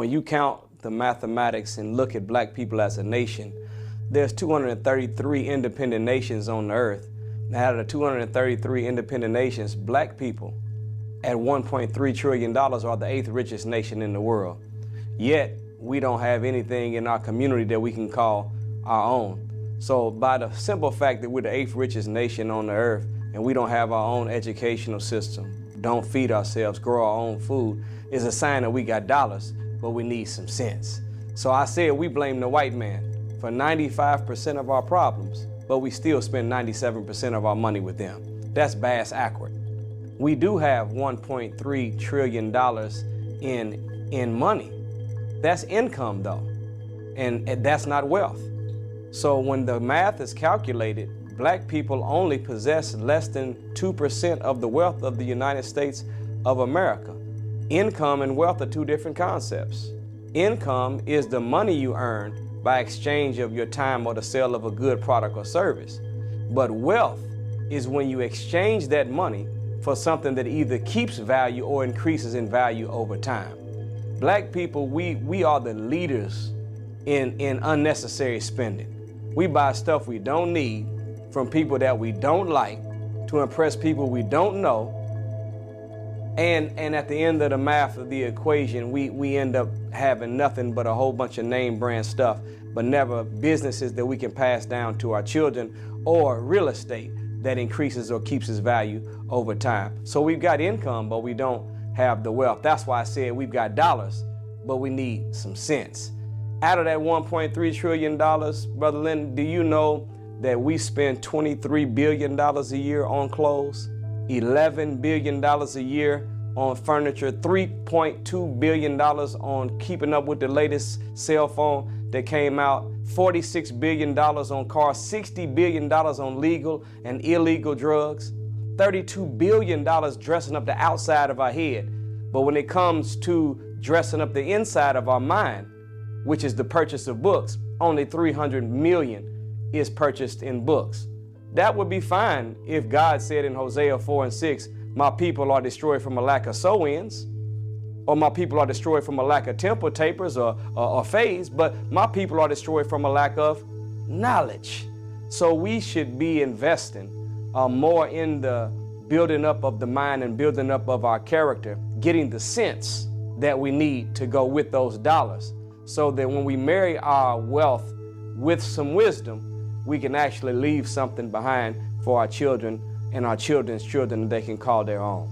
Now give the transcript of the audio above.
when you count the mathematics and look at black people as a nation, there's 233 independent nations on the earth. Out of the 233 independent nations, black people at $1.3 trillion are the 8th richest nation in the world. Yet, we don't have anything in our community that we can call our own. So by the simple fact that we're the 8th richest nation on the earth and we don't have our own educational system, don't feed ourselves, grow our own food, is a sign that we got dollars, but we need some sense. So I said we blame the white man for 95% of our problems, but we still spend 97% of our money with them. That's bass accurate. We do have $1.3 trillion in money. That's income though, and that's not wealth. So when the math is calculated, black people only possess less than 2% of the wealth of the United States of America. Income and wealth are two different concepts. Income is the money you earn by exchange of your time or the sale of a good product or service. But wealth is when you exchange that money for something that either keeps value or increases in value over time. Black people, we are the leaders in unnecessary spending. We buy stuff we don't need from people that we don't like to impress people we don't know. And at the end of the math of the equation, we end up having nothing but a whole bunch of name brand stuff, but never businesses that we can pass down to our children or real estate that increases or keeps its value over time. So we've got income, but we don't have the wealth. That's why I said we've got dollars, but we need some sense. Out of that $1.3 trillion, Brother Lynn, do you know that we spend $23 billion a year on clothes, $11 billion a year on furniture, $3.2 billion on keeping up with the latest cell phone that came out, $46 billion on cars, $60 billion on legal and illegal drugs, $32 billion dressing up the outside of our head. But when it comes to dressing up the inside of our mind, which is the purchase of books, only $300 million is purchased in books. That would be fine if God said in Hosea 4:6, my people are destroyed from a lack of sew-ins, or my people are destroyed from a lack of temple tapers or phase, but my people are destroyed from a lack of knowledge. So we should be investing more in the building up of the mind and building up of our character, getting the sense that we need to go with those dollars, so that when we marry our wealth with some wisdom, we can actually leave something behind for our children and our children's children that they can call their own.